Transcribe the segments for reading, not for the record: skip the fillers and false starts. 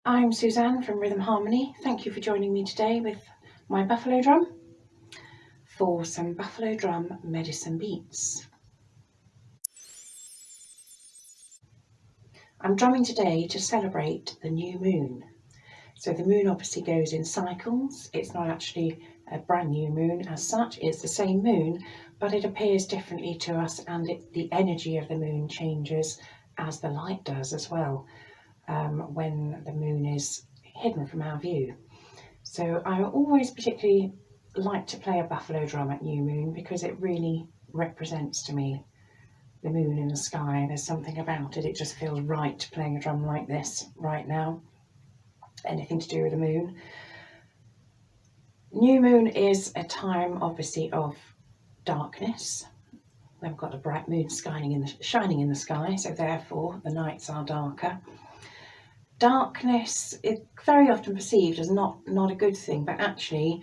I'm Suzanne from Rhythm Harmony. Thank you for joining me today with my buffalo drum for some buffalo drum medicine beats. I'm drumming today to celebrate the new moon. So the moon obviously goes in cycles. It's not actually a brand new moon as such, it's the same moon, but it appears differently to us, and the energy of the moon changes as the light does as well, when the moon is hidden from our view. So I always particularly like to play a buffalo drum at new moon because it really represents to me the moon in the sky. There's something about it, it just feels right playing a drum like this right now. Anything to do with the moon. New moon is a time obviously of darkness. We've got a bright moon shining in the sky, so therefore the nights are darker. Darkness is very often perceived as not a good thing, but actually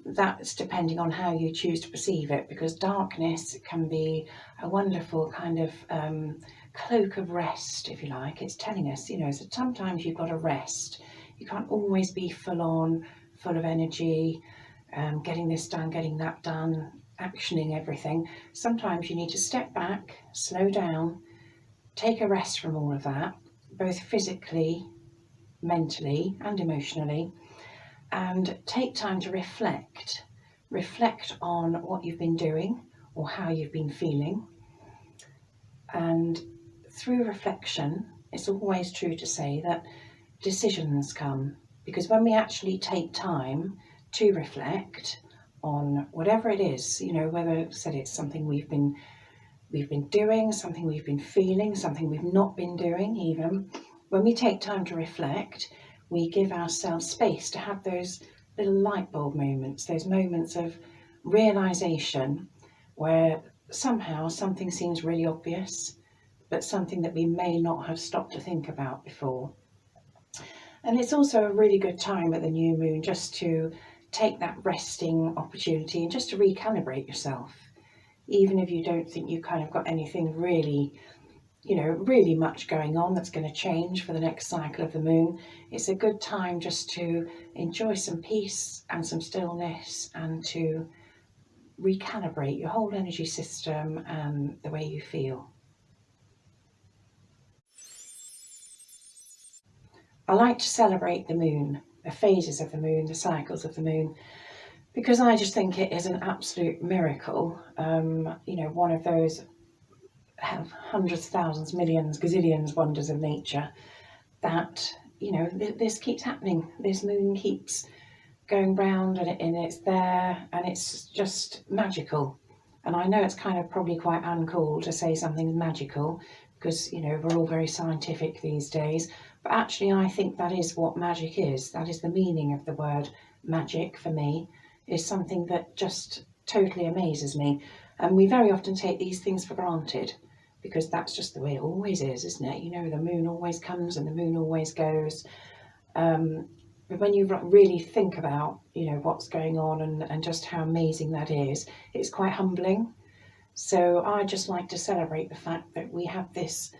that's depending on how you choose to perceive it, because darkness can be a wonderful kind of cloak of rest, if you like. It's telling us, so sometimes you've got to rest. You can't always be full on, full of energy, getting this done, getting that done, actioning everything. Sometimes you need to step back, slow down, take a rest from all of that, both physically, mentally and emotionally, and take time to reflect on what you've been doing or how you've been feeling. And through reflection, it's always true to say that decisions come, because when we actually take time to reflect on whatever it is, whether it's something we've been doing, something we've been feeling, something we've not been doing, even when we take time to reflect, we give ourselves space to have those little light bulb moments, those moments of realization where somehow something seems really obvious, but something that we may not have stopped to think about before. And it's also a really good time at the new moon just to take that resting opportunity and just to recalibrate yourself. Even if you don't think you kind of got anything really much going on that's going to change for the next cycle of the moon, it's a good time just to enjoy some peace and some stillness and to recalibrate your whole energy system and the way you feel. I like to celebrate the moon, the phases of the moon, the cycles of the moon, because I just think it is an absolute miracle. One of those hundreds, thousands, millions, gazillions wonders of nature that, this keeps happening. This moon keeps going round and it's there, and it's just magical. And I know it's kind of probably quite uncool to say something's magical because, we're all very scientific these days. But actually, I think that is what magic is. That is the meaning of the word magic for me, is something that just totally amazes me. And we very often take these things for granted because that's just the way it always is, isn't it? The moon always comes and the moon always goes. But when you really think about, what's going on and just how amazing that is, it's quite humbling. So I just like to celebrate the fact that we have this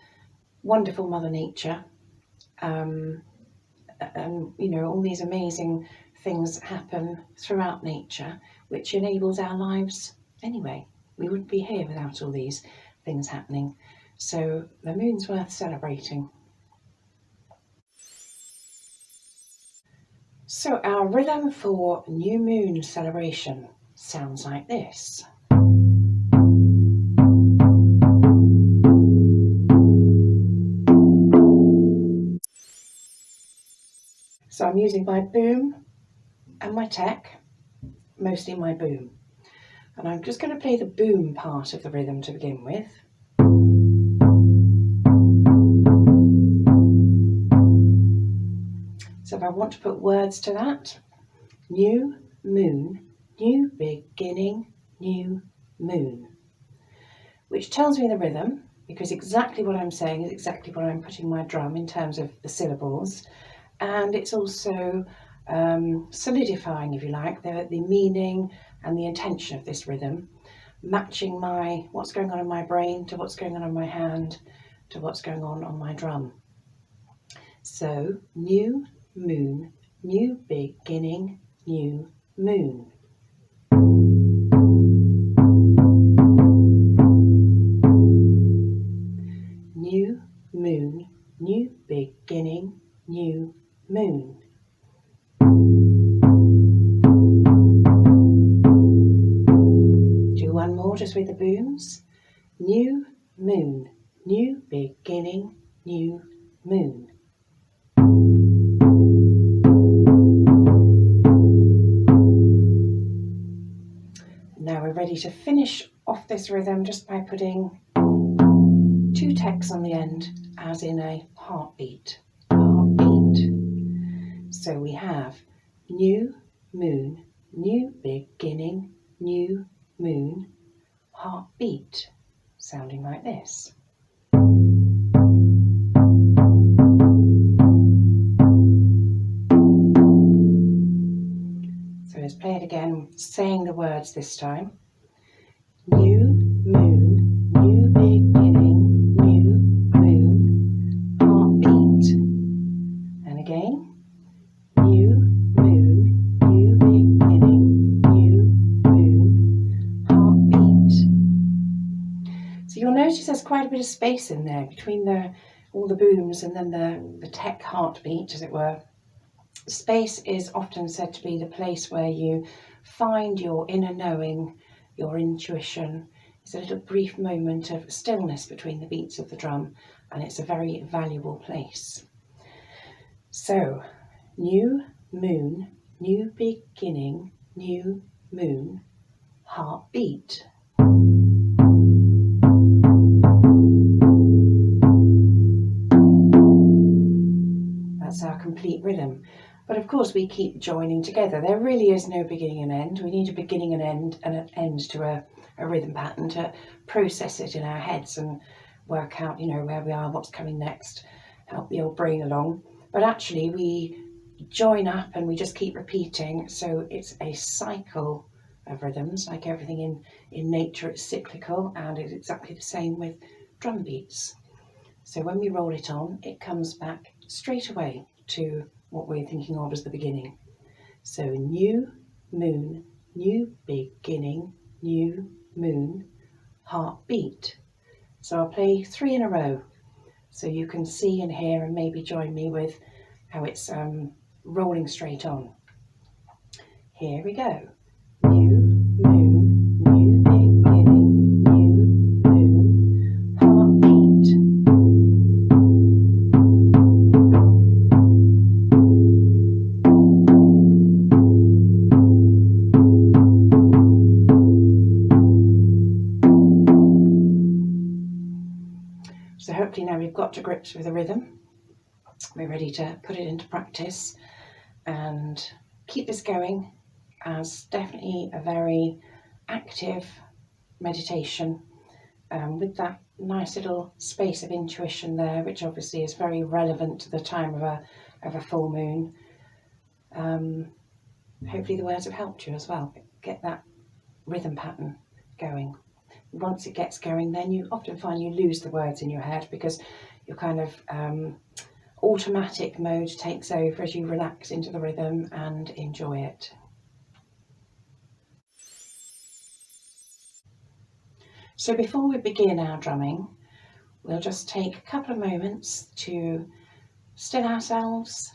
wonderful Mother Nature, and all these amazing things happen throughout nature, which enables our lives anyway. We wouldn't be here without all these things happening. So the moon's worth celebrating. So our rhythm for new moon celebration sounds like this. So I'm using my boom and my tech, mostly my boom. And I'm just going to play the boom part of the rhythm to begin with. So if I want to put words to that, new moon, new beginning, new moon, which tells me the rhythm, because exactly what I'm saying is exactly what I'm putting my drum in terms of the syllables. And it's also solidifying, if you like, the meaning and the intention of this rhythm, matching what's going on in my brain to what's going on in my hand to what's going on my drum. So new moon, new beginning, new moon. New moon, new beginning, new moon. Do one more just with the booms. New moon, new beginning, new moon. Now we're ready to finish off this rhythm just by putting 2 techs on the end, as in a heartbeat. Heartbeat. So we have new moon, new beginning, new moon, heartbeat, sounding like this. So let's play it again, saying the words this time. New moon, new beginning, new moon, heartbeat. And again. New moon, new beginning, new moon, heartbeat. So you'll notice there's quite a bit of space in there between all the booms and then the tech heartbeat, as it were. Space is often said to be the place where you find your inner knowing, your intuition. It's a little brief moment of stillness between the beats of the drum, and it's a very valuable place. So, new moon, new beginning, new moon, heartbeat. That's our complete rhythm. But of course we keep joining together. There really is no beginning and end. We need a beginning and an end to a rhythm pattern to process it in our heads and work out, where we are, what's coming next, help the old brain along. But actually we join up and we just keep repeating. So it's a cycle of rhythms. Like everything in nature, it's cyclical, and it's exactly the same with drum beats. So when we roll it on, it comes back straight away to what we're thinking of as the beginning. So new moon, new beginning, new moon, heartbeat. So I'll play 3 in a row so you can see and hear and maybe join me with how it's rolling straight on. Here we go. New moon, new beginning, new moon, heartbeat. So hopefully now we've got to grips with the rhythm. We're ready to put it into practice and keep this going as definitely a very active meditation with that nice little space of intuition there, which obviously is very relevant to the time of a full moon. Hopefully the words have helped you as well. Get that rhythm pattern going. Once it gets going, then you often find you lose the words in your head because your kind of automatic mode takes over as you relax into the rhythm and enjoy it. So before we begin our drumming, we'll just take a couple of moments to still ourselves,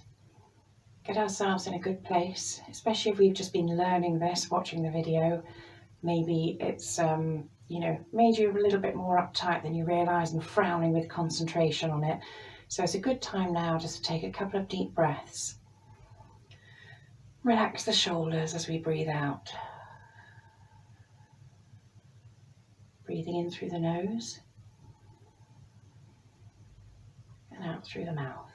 get ourselves in a good place, especially if we've just been learning this, watching the video. Maybe it's made you a little bit more uptight than you realise and frowning with concentration on it. So it's a good time now just to take a couple of deep breaths. Relax the shoulders as we breathe out. Breathing in through the nose and out through the mouth.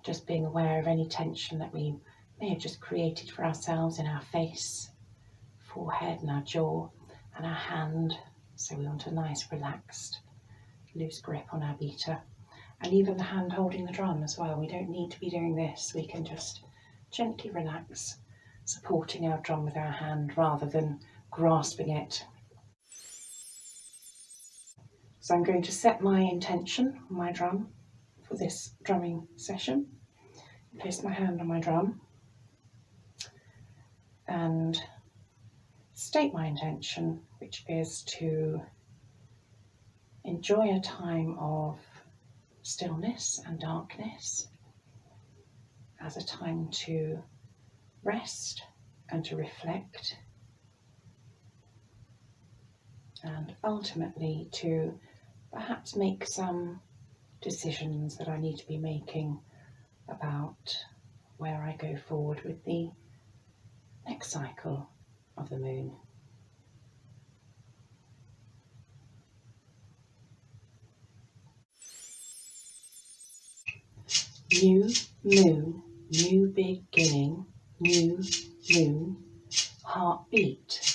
Just being aware of any tension that we may have just created for ourselves in our face, forehead and our jaw and our hand. So we want a nice relaxed, loose grip on our beater, and even the hand holding the drum as well. We don't need to be doing this. We can just gently relax, supporting our drum with our hand rather than grasping it. So I'm going to set my intention on my drum for this drumming session. Place my hand on my drum and state my intention, which is to enjoy a time of stillness and darkness as a time to rest and to reflect, and ultimately to perhaps make some decisions that I need to be making about where I go forward with the next cycle of the moon. New moon, new beginning, new moon, heartbeat.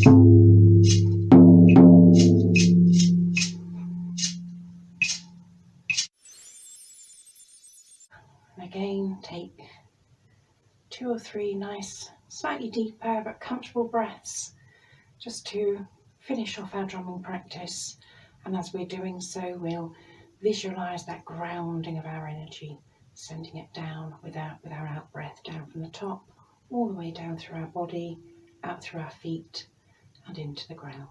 And again, take 2 or 3 nice, slightly deeper but comfortable breaths just to finish off our drumming practice. And as we're doing so, we'll visualise that grounding of our energy, sending it down with our out breath, down from the top, all the way down through our body, out through our feet and into the ground.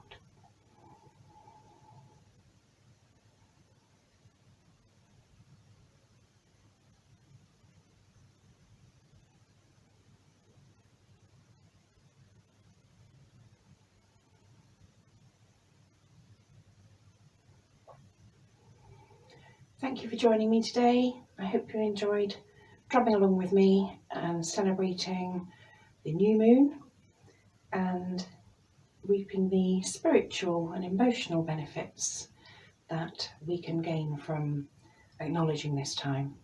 Thank you for joining me today. I hope you enjoyed drumming along with me and celebrating the new moon and reaping the spiritual and emotional benefits that we can gain from acknowledging this time.